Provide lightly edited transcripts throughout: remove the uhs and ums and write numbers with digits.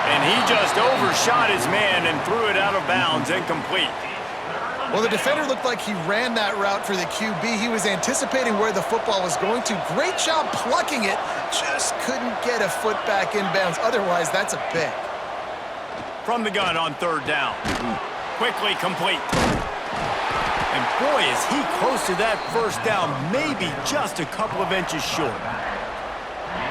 And he just overshot his man and threw it out of bounds, incomplete. Well, the defender looked like he ran that route for the QB. He was anticipating where the football was going to. Great job plucking it. Just couldn't get a foot back inbounds. Otherwise, that's a pick. From the gun on third down. Quickly complete. And boy, is he close to that first down, maybe just a couple of inches short.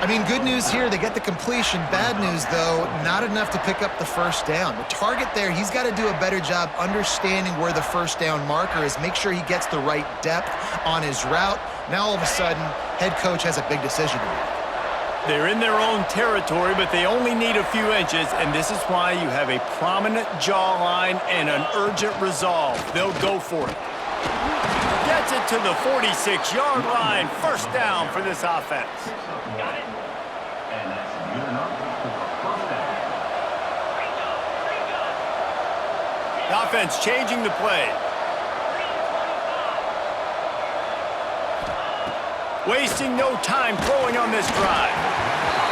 I mean, good news here, they get the completion. Bad news, though, not enough to pick up the first down. The target there, he's got to do a better job understanding where the first down marker is, make sure he gets the right depth on his route. Now, all of a sudden, head coach has a big decision to make. They're in their own territory, but they only need a few inches, and this is why you have a prominent jawline and an urgent resolve. They'll go for it. Gets it to the 46-yard line. First down for this offense. Got it. And that's good enough for first down. The offense changing the play. Wasting no time throwing on this drive.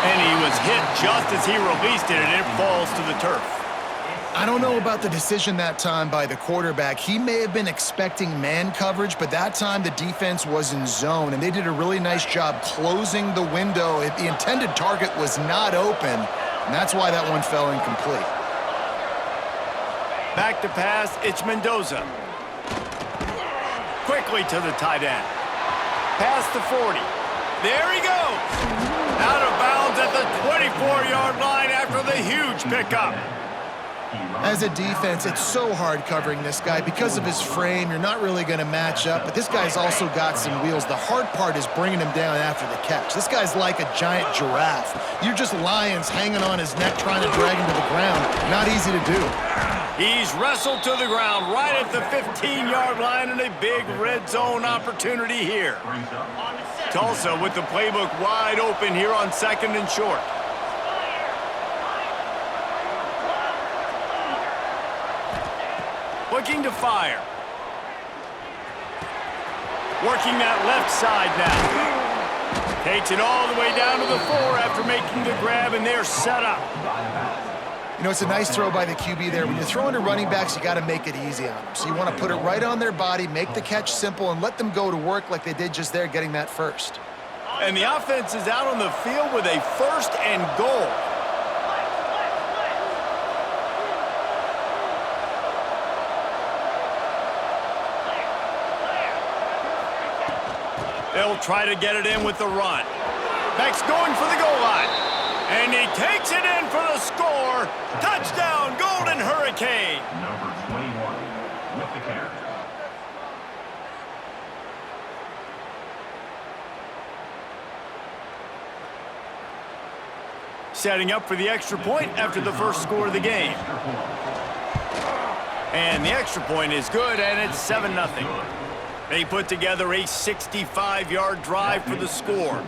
And he was hit just as he released it, and it falls to the turf. I don't know about the decision that time by the quarterback. He may have been expecting man coverage, but that time the defense was in zone, and they did a really nice job closing the window. The intended target was not open, and that's why that one fell incomplete. Back to pass, it's Mendoza. Quickly to the tight end. Past the 40. There he goes. Out of bounds at the 24-yard line after the huge pickup. As a defense, it's so hard covering this guy. Because of his frame, you're not really going to match up, but this guy's also got some wheels. The hard part is bringing him down after the catch. This guy's like a giant giraffe. You're just lions hanging on his neck trying to drag him to the ground. Not easy to do. He's wrestled to the ground right at the 15-yard line, and a big red zone opportunity here. Tulsa with the playbook wide open here on second and short. Looking to fire. Working that left side now. Takes it all the way down to the 4 after making the grab, and they're set up. You know, it's a nice throw by the QB there. When you're throwing to running backs, you got to make it easy on them. So you want to put it right on their body, make the catch simple, and let them go to work like they did just there, getting that first. And the offense is out on the field with a first and goal. They'll try to get it in with the run. Beck's going for the goal line. And he takes it in for the score. Touchdown, Golden Hurricane. Number 21 with the carry. Setting up for the extra point after the first score of the game. And the extra point is good, and it's 7-0. They put together a 65-yard drive for the score.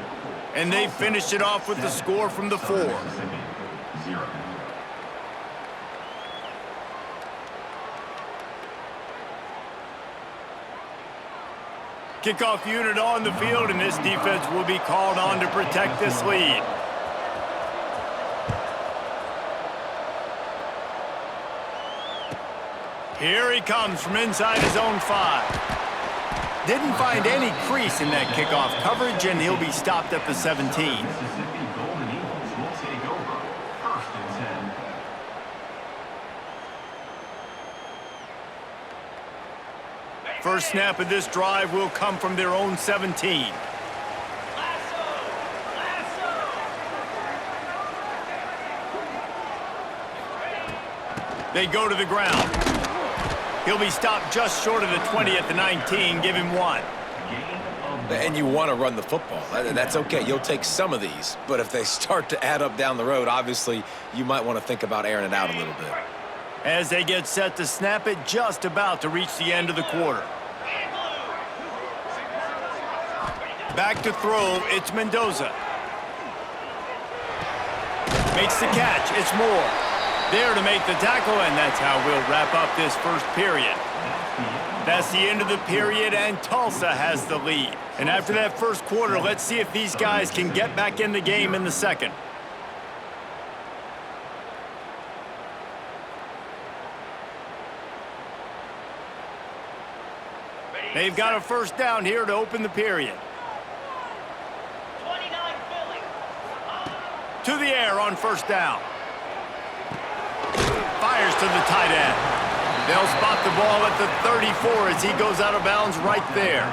And they finished it off with the score from the 4. Kickoff unit on the field, and this defense will be called on to protect this lead. Here he comes from inside his own 5. Didn't find any crease in that kickoff coverage, and he'll be stopped at the 17. Mississippi Golden Eagles will take over. First and 10. First snap of this drive will come from their own 17. They go to the ground. He'll be stopped just short of the 20 at the 19. Give him 1. And you want to run the football. That's okay. You'll take some of these. But if they start to add up down the road, obviously, you might want to think about airing it out a little bit. As they get set to snap it, just about to reach the end of the quarter. Back to throw, it's Mendoza. Makes the catch, it's Moore. There to make the tackle, and that's how we'll wrap up this first period. That's the end of the period, and Tulsa has the lead. And after that first quarter, let's see if these guys can get back in the game in the second. They've got a first down here to open the period. 29 Philly. To the air on first down. Fires to the tight end. They'll spot the ball at the 34 as he goes out of bounds right there.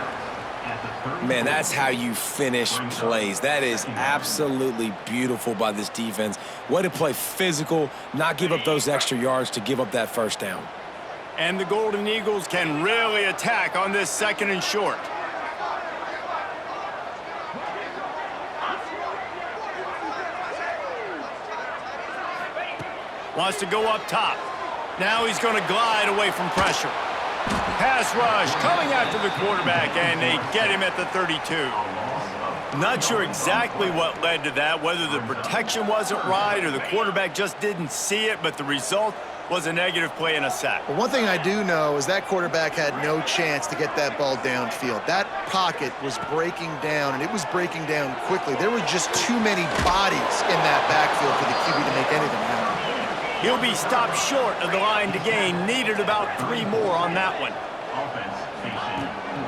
Man, that's how you finish plays. That is absolutely beautiful by this defense. Way to play physical, not give up those extra yards to give up that first down. And the Golden Eagles can really attack on this second and short. Wants to go up top. Now he's going to glide away from pressure. Pass rush coming after the quarterback, and they get him at the 32. Not sure exactly what led to that, whether the protection wasn't right or the quarterback just didn't see it, but the result was a negative play and a sack. But one thing I do know is that quarterback had no chance to get that ball downfield. That pocket was breaking down, and it was breaking down quickly. There were just too many bodies in that backfield for the QB to make anything happen. He'll be stopped short of the line to gain. Needed about 3 more on that one.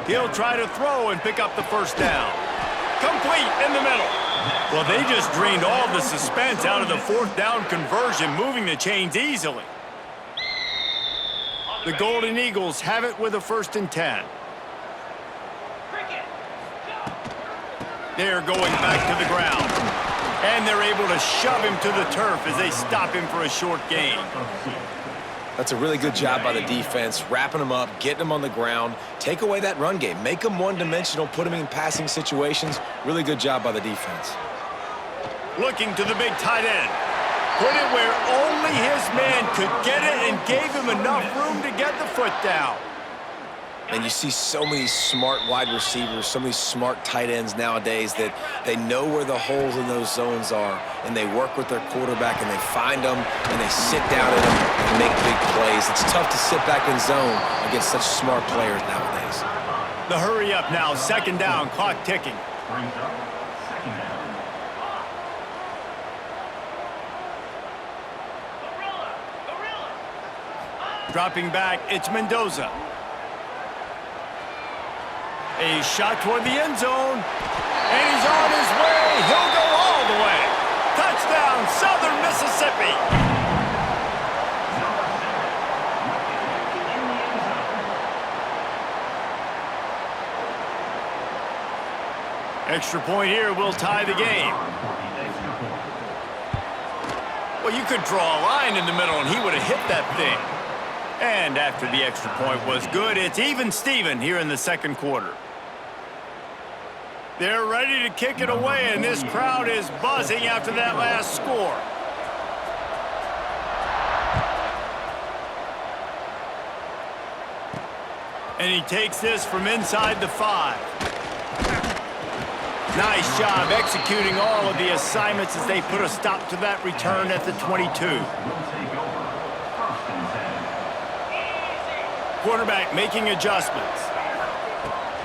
He'll try to throw and pick up the first down. Complete in the middle. Well, they just drained all the suspense out of the fourth down conversion, moving the chains easily. The Golden Eagles have it with a 1st and 10. They're going back to the ground. And they're able to shove him to the turf as they stop him for a short gain. That's a really good job by the defense, wrapping him up, getting him on the ground, take away that run game, make him one-dimensional, put him in passing situations. Really good job by the defense. Looking to the big tight end. Put it where only his man could get it and gave him enough room to get the foot down. And you see so many smart wide receivers, so many smart tight ends nowadays that they know where the holes in those zones are, and they work with their quarterback, and they find them, and they sit down in them and make big plays. It's tough to sit back in zone against such smart players nowadays. The hurry up now, 2nd down, clock ticking. Brings up 2nd down. Dropping back, it's Mendoza. A shot toward the end zone, and he's on his way. He'll go all the way. Touchdown, Southern Mississippi. Extra point here will tie the game. Well, you could draw a line in the middle, and he would have hit that thing. And after the extra point was good, it's even Steven here in the 2nd quarter. They're ready to kick it away, and this crowd is buzzing after that last score. And he takes this from inside the 5. Nice job executing all of the assignments as they put a stop to that return at the 22. Quarterback making adjustments.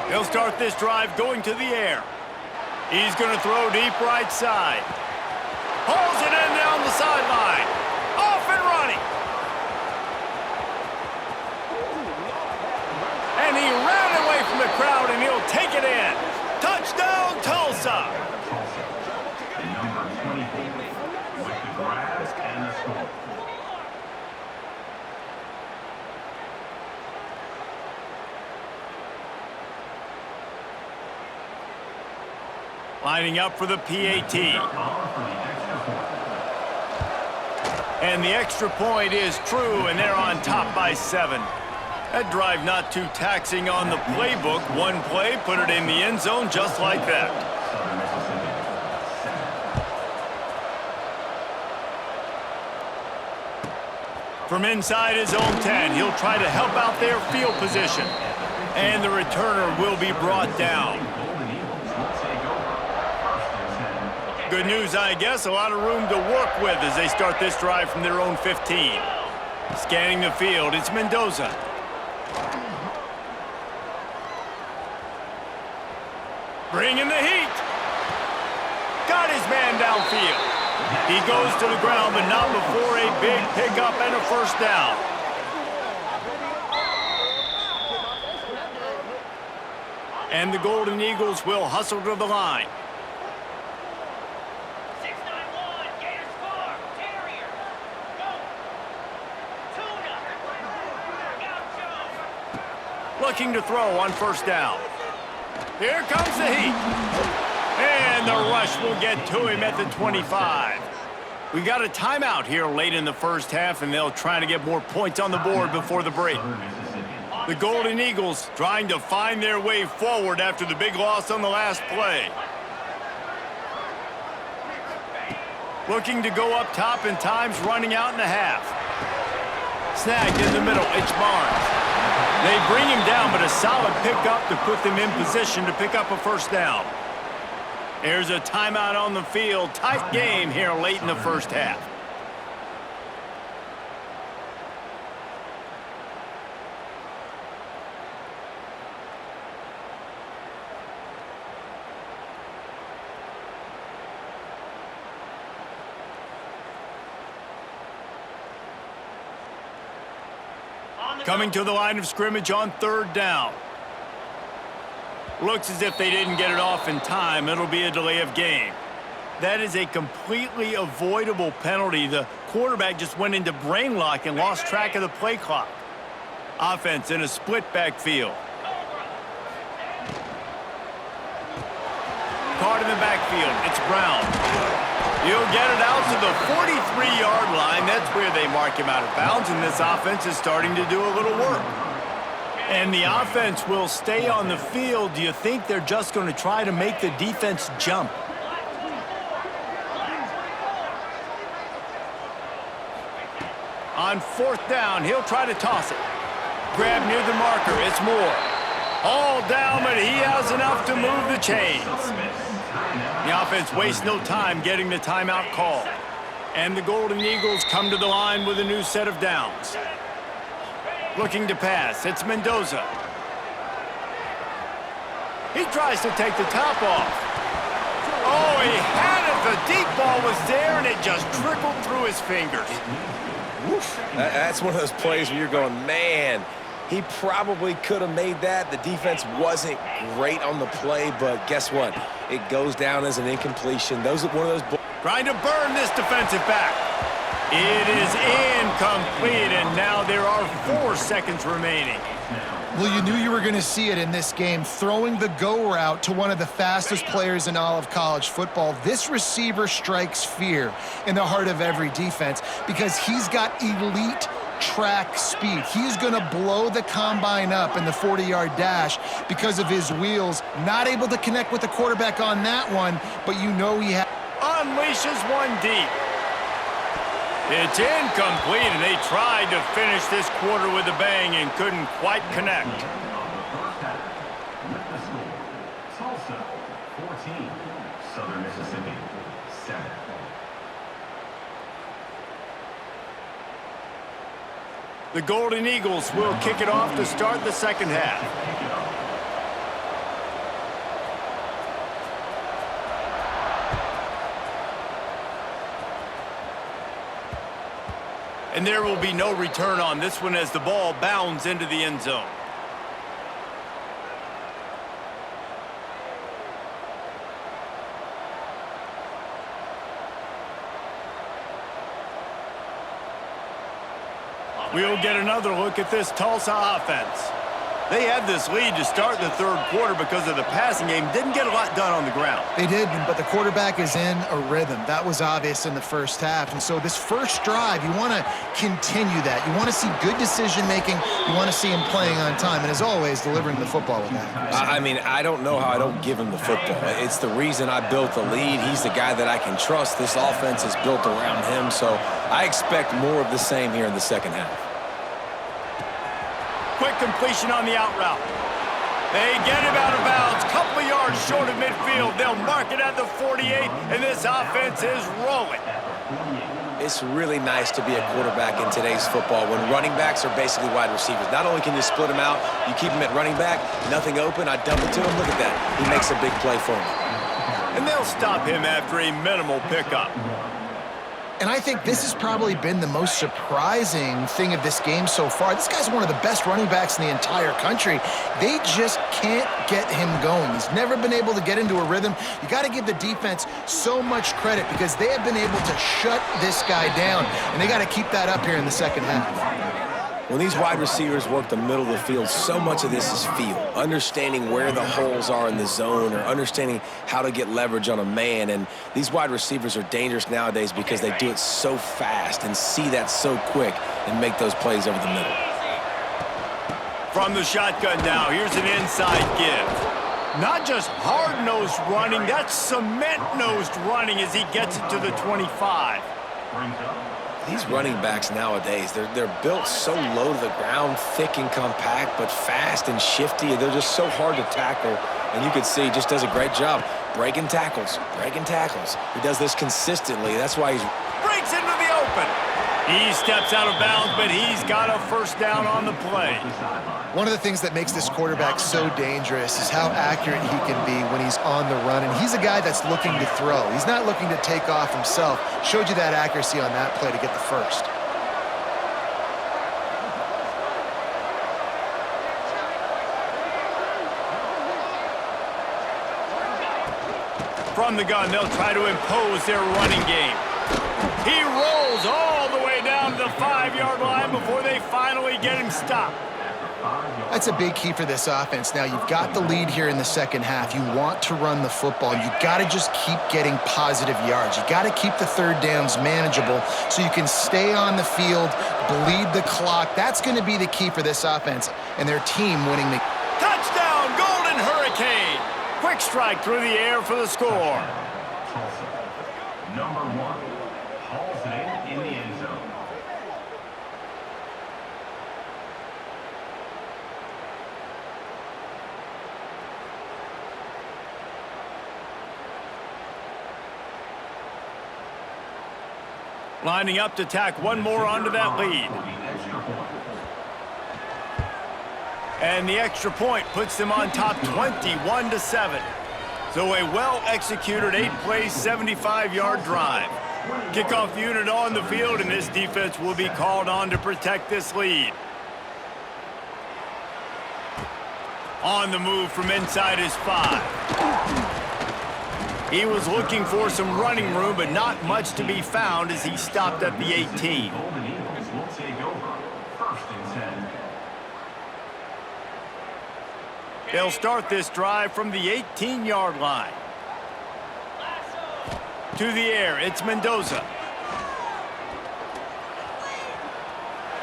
He'll start this drive going to the air. He's going to throw deep right side. Pulls it in down the sideline. Off and running. And he ran away from the crowd, and he'll take it in. Touchdown, Tulsa. The number 24 with the grab and the score. Lining up for the PAT. And the extra point is true, and they're on top by 7. That drive not too taxing on the playbook. One play, put it in the end zone just like that. From inside his own 10, he'll try to help out their field position. And the returner will be brought down. Good news, I guess. A lot of room to work with as they start this drive from their own 15. Scanning the field, it's Mendoza. Bringing the heat. Got his man downfield. He goes to the ground, but not before a big pickup and a first down. And the Golden Eagles will hustle to the line. 691, Gators score. Terrier. Go. Tuna. Gaucho. Looking to throw on first down. Here comes the heat. And the rush will get to him at the 25. We got a timeout here late in the first half, and they'll try to get more points on the board before the break. The Golden Eagles trying to find their way forward after the big loss on the last play. Looking to go up top, and time's running out in the half. Snagged in the middle, it's Barnes. They bring him down, but a solid pickup to put them in position to pick up a first down. There's a timeout on the field. Tight game here late in the first half. Coming to the line of scrimmage on third down. Looks as if they didn't get it off in time. It'll be a delay of game. That is a completely avoidable penalty. The quarterback just went into brain lock and lost track of the play clock. Offense in a split backfield. Caught in the backfield. It's Brown. He'll get it out to the 43-yard line. That's where they mark him out of bounds, and this offense is starting to do a little work. And the offense will stay on the field. Do you think they're just going to try to make the defense jump? On fourth down, he'll try to toss it. Grab near the marker, it's Moore. All down, but he has enough to move the chains. The offense wastes no time getting the timeout called. And the Golden Eagles come to the line with a new set of downs. Looking to pass, it's Mendoza. He tries to take the top off. Oh, he had it. The deep ball was there, and it just trickled through his fingers. Woof. That's one of those plays where you're going, man, he probably could have made that. The defense wasn't great on the play, but guess what? It goes down as an incompletion. Those are one of those. Trying to burn this defensive back. It is incomplete, and now there are 4 seconds remaining. Well, you knew you were going to see it in this game, throwing the go route to one of the fastest players in all of college football. This receiver strikes fear in the heart of every defense because he's got elite track speed. He's going to blow the combine up in the 40-yard dash because of his wheels. Not able to connect with the quarterback on that one, but you know he unleashes one deep. It's incomplete, and they tried to finish this quarter with a bang and couldn't quite connect. Tulsa, 14. Southern Mississippi, 7. The Golden Eagles will kick it off to start the second half. And there will be no return on this one as the ball bounds into the end zone. We'll get another look at this Tulsa offense. They had this lead to start the third quarter because of the passing game. Didn't get a lot done on the ground. They did, but the quarterback is in a rhythm. That was obvious in the first half. And so this first drive, you want to continue that. You want to see good decision-making. You want to see him playing on time. And as always, delivering the football with that. I mean, I don't know how I don't give him the football. It's the reason I built the lead. He's the guy that I can trust. This offense is built around him. So I expect more of the same here in the second half. Quick completion on the out route. They get him out of bounds. Couple of yards short of midfield. They'll mark it at the 48, and this offense is rolling. It's really nice to be a quarterback in today's football when running backs are basically wide receivers. Not only can you split them out, you keep them at running back, nothing open, I dump it to him. Look at that. He makes a big play for me. And they'll stop him after a minimal pickup. And I think this has probably been the most surprising thing of this game so far. This guy's one of the best running backs in the entire country. They just can't get him going. He's never been able to get into a rhythm. You got to give the defense so much credit because they have been able to shut this guy down, and they got to keep that up here in the second half. When these wide receivers work the middle of the field, so much of this is feel, understanding where the holes are in the zone or understanding how to get leverage on a man. And these wide receivers are dangerous nowadays because they do it so fast and see that so quick and make those plays over the middle. From the shotgun now, here's an inside give. Not just hard-nosed running, that's cement-nosed running as he gets it to the 25. These running backs nowadays, they're built so low to the ground, thick and compact, but fast and shifty. They're just so hard to tackle. And you can see he just does a great job breaking tackles, He does this consistently. That's why he's breaks into the open. He steps out of bounds, but he's got a first down on the play. One of the things that makes this quarterback so dangerous is how accurate he can be when he's on the run. And he's a guy that's looking to throw. He's not looking to take off himself. Showed you that accuracy on that play to get the first. From the gun, they'll try to impose their running game. He rolls all the way down to the 5-yard line before they finally get him stopped. That's a big key for this offense. Now, you've got the lead here in the second half. You want to run the football. You got to just keep getting positive yards. You got to keep the third downs manageable so you can stay on the field, bleed the clock. That's going to be the key for this offense and their team winning the... Touchdown, Golden Hurricane! Quick strike through the air for the score. Number 1, hauls it in the end zone. Lining up to tack one more onto that lead. And the extra point puts them on top 21-7. So a well-executed 8-play, 75-yard drive. Kickoff unit on the field, and this defense will be called on to protect this lead. On the move from inside his 5. He was looking for some running room, but not much to be found as he stopped at the 18. Golden Eagles will take over. 1st and 10. They'll start this drive from the 18-yard line. To the air, it's Mendoza.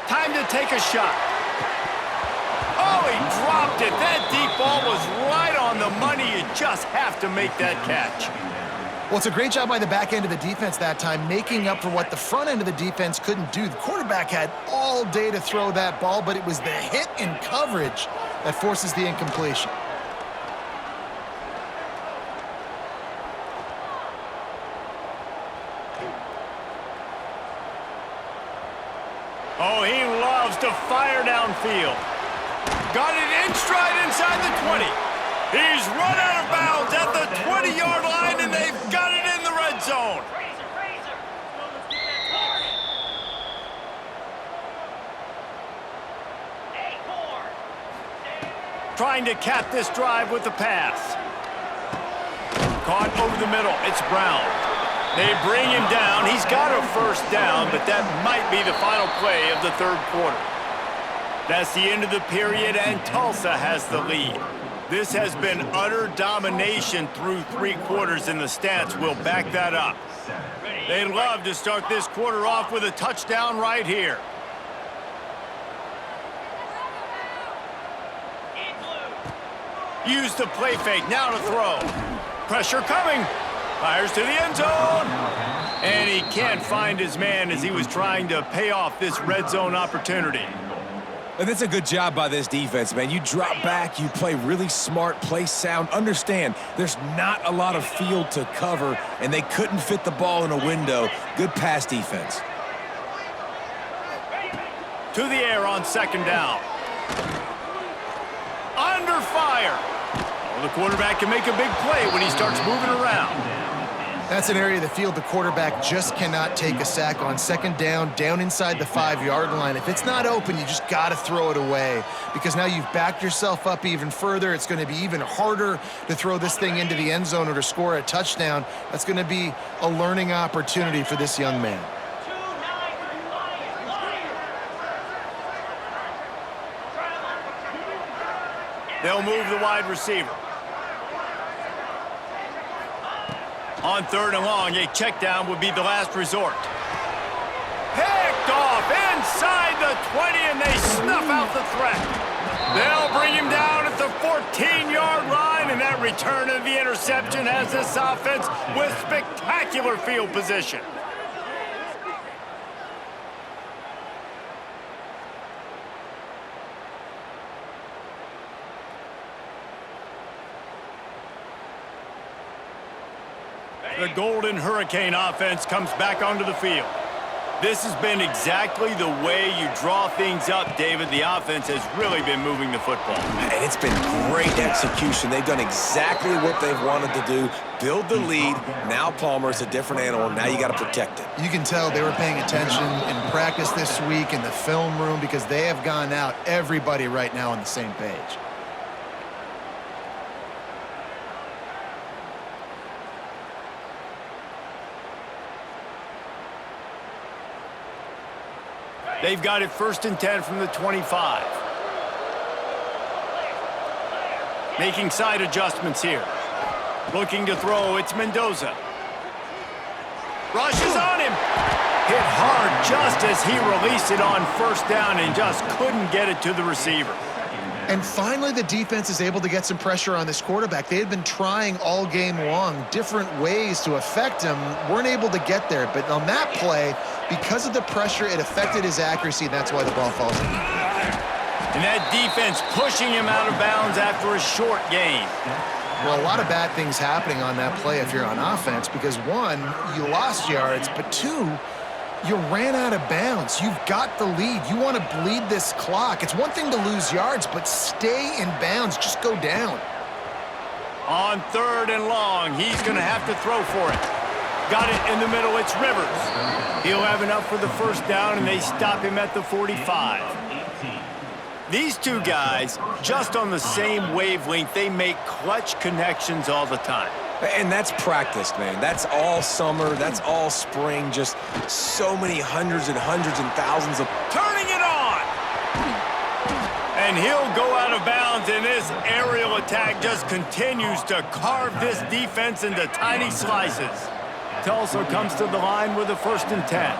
Time to take a shot. Oh, he dropped it. That deep ball was right on the money. You just have to make that catch. Well, it's a great job by the back end of the defense that time, making up for what the front end of the defense couldn't do. The quarterback had all day to throw that ball, but it was the hit and coverage that forces the incompletion. Oh, he loves to fire downfield. Got it in stride inside the 20. He's run out of bounds at the 20-yard line, and they've got it in the red zone. Trying to cap this drive with the pass. Caught over the middle. It's Brown. They bring him down. He's got a first down, but that might be the final play of the third quarter. That's the end of the period, and Tulsa has the lead. This has been utter domination through 3 quarters, and the stats will back that up. They love to start this quarter off with a touchdown right here. Use the play fake, now to throw. Pressure coming. Fires to the end zone. And he can't find his man as he was trying to pay off this red zone opportunity. And that's a good job by this defense, man. You drop back, you play really smart, play sound. Understand, there's not a lot of field to cover, and they couldn't fit the ball in a window. Good pass defense. To the air on 2nd down. Under fire. Well, the quarterback can make a big play when he starts moving around. That's an area of the field the quarterback just cannot take a sack on. Second down, down inside the 5-yard line. If it's not open, you just got to throw it away because now you've backed yourself up even further. It's going to be even harder to throw this thing into the end zone or to score a touchdown. That's going to be a learning opportunity for this young man. They'll move the wide receiver. On 3rd and long, a check down would be the last resort. Picked off inside the 20, and they snuff out the threat. They'll bring him down at the 14-yard line, and that return of the interception has this offense with spectacular field position. The Golden Hurricane offense comes back onto the field. This has been exactly the way you draw things up, David. The offense has really been moving the football. And it's been great execution. They've done exactly what they've wanted to do. Build the lead. Now Palmer's a different animal. Now you got to protect it. You can tell they were paying attention in practice this week in the film room because they have gone out, everybody right now on the same page. They've got it 1st and 10 from the 25. Making side adjustments here. Looking to throw, it's Mendoza. Rushes on him. Hit hard just as he released it on 1st down and just couldn't get it to the receiver. And finally, the defense is able to get some pressure on this quarterback. They had been trying all game long different ways to affect him, weren't able to get there. But on that play, because of the pressure, it affected his accuracy, and that's why the ball falls in. And that defense pushing him out of bounds after a short gain. Well, a lot of bad things happening on that play if you're on offense because, one, you lost yards, but two, you ran out of bounds. You've got the lead. You want to bleed this clock. It's one thing to lose yards, but stay in bounds. Just go down. On 3rd and long, he's going to have to throw for it. Got it in the middle. It's Rivers. He'll have enough for the 1st down, and they stop him at the 45. These two guys, just on the same wavelength, they make clutch connections all the time. And that's practiced, man. That's all summer. That's all spring. Just so many hundreds and thousands of... Turning it on! And he'll go out of bounds, and this aerial attack just continues to carve this defense into tiny slices. Tulsa comes to the line with a 1st and 10.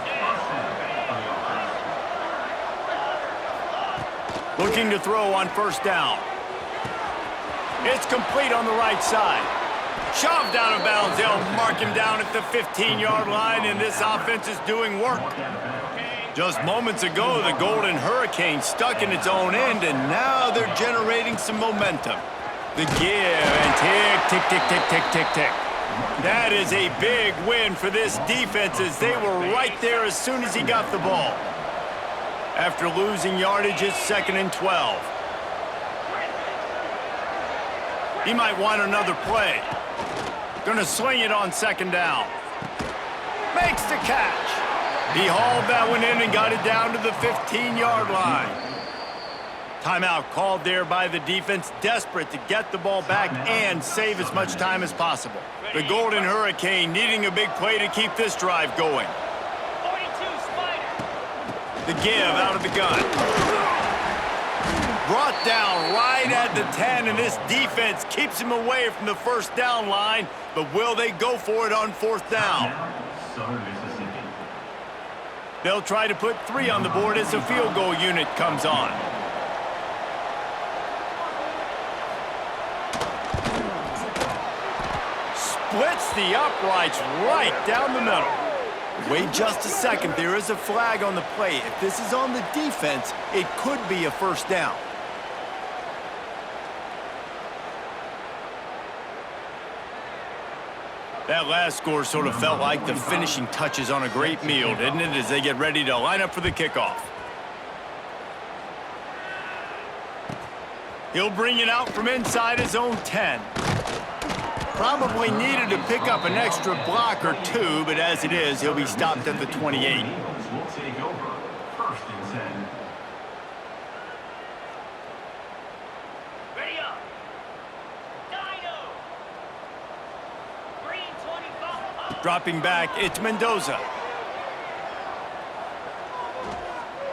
Looking to throw on 1st down. It's complete on the right side. Shoved out of bounds. They'll mark him down at the 15-yard line, and this offense is doing work. Just moments ago, the Golden Hurricane stuck in its own end, and now they're generating some momentum. The give, and tick, tick, tick, tick, tick, tick, tick. That is a big win for this defense as they were right there as soon as he got the ball. After losing yardage, it's 2nd and 12. He might want another play. Gonna sling it on 2nd down. Makes the catch. He hauled that one in and got it down to the 15-yard line. Timeout called there by the defense, desperate to get the ball back and save as much time as possible. The Golden Hurricane needing a big play to keep this drive going. 42, Spider. The give out of the gun. Brought down right at the 10, and this defense keeps him away from the 1st down line, but will they go for it on 4th down? Southern Mississippi. They'll try to put 3 on the board as the field goal unit comes on. Splits the uprights right down the middle. Wait just a second. There is a flag on the play. If this is on the defense, it could be a 1st down. That last score sort of felt like the finishing touches on a great meal, didn't it, as they get ready to line up for the kickoff. He'll bring it out from inside his own 10. Probably needed to pick up an extra block or two, but as it is, he'll be stopped at the 28. Eagles will take over. First and 10. Ready up. Dino. Green 25. Dropping back, it's Mendoza.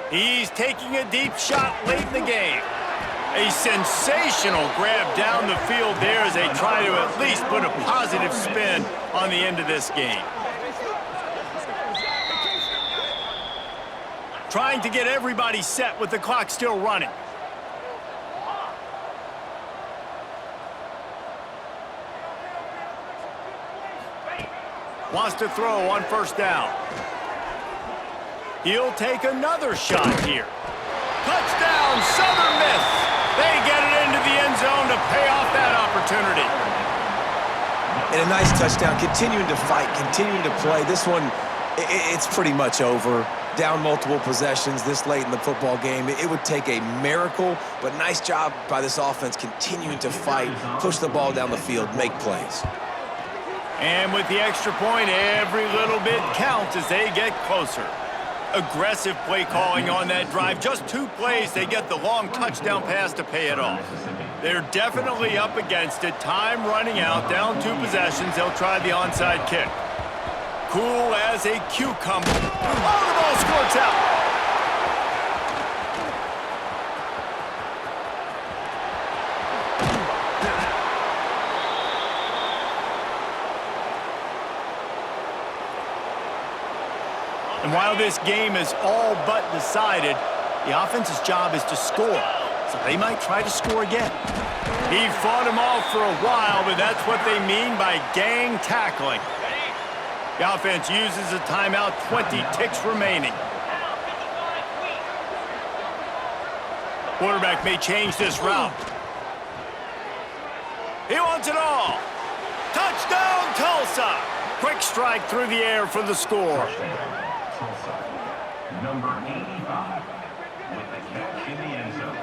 He's taking a deep shot late in the game. A sensational grab down the field there as they try to at least put a positive spin on the end of this game. Trying to get everybody set with the clock still running. Wants to throw on first down. He'll take another shot here. Touchdown, Southern Miss. They get it into the end zone to pay off that opportunity. And a nice touchdown, continuing to fight, continuing to play. This one, it's pretty much over. Down multiple possessions this late in the football game. It would take a miracle, but nice job by this offense continuing to fight, push the ball down the field, make plays. And with the extra point, every little bit counts as they get closer. Aggressive play calling on that drive. Just 2 plays, they get the long touchdown pass to pay it off. They're definitely up against it. Time running out, down 2 possessions. They'll try the onside kick. Cool as a cucumber. Oh, the ball squirts out. And while this game is all but decided, the offense's job is to score. So they might try to score again. He fought them off for a while, but that's what they mean by gang tackling. The offense uses a timeout, 20 ticks remaining. Quarterback may change this route. He wants it all. Touchdown, Tulsa! Quick strike through the air for the score. Tulsa, number 85, with the catch in the end zone.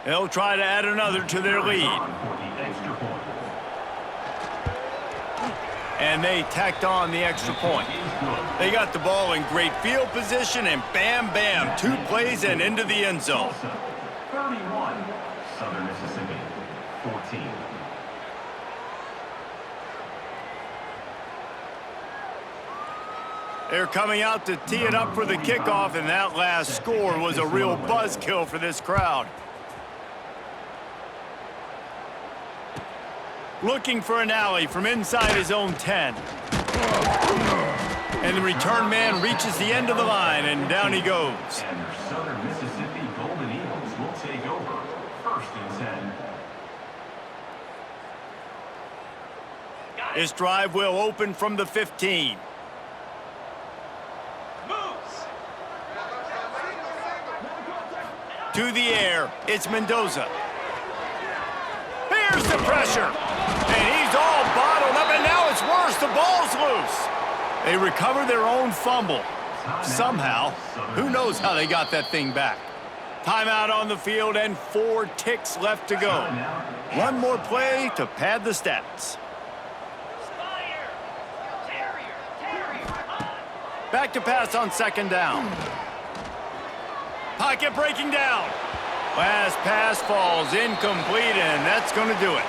They'll try to add another to their lead. For the extra point. And they tacked on the extra point. They got the ball in great field position, and bam, bam, 2 plays and into the end zone. Tulsa, 31, Southern Mississippi, 14. They're coming out to tee it up for the kickoff, and that last score was a real buzzkill for this crowd. Looking for an alley from inside his own 10. And the return man reaches the end of the line, and down he goes. And your Southern Mississippi Golden Eagles will take over. First and 10. This drive will open from the 15. To the air, it's Mendoza. Here's the pressure. And he's all bottled up, and now it's worse. The ball's loose. They recover their own fumble. Somehow, who knows how they got that thing back. Timeout on the field and 4 ticks left to go. One more play to pad the stats. Back to pass on second down. Pocket breaking down. Last pass falls incomplete, and that's going to do it.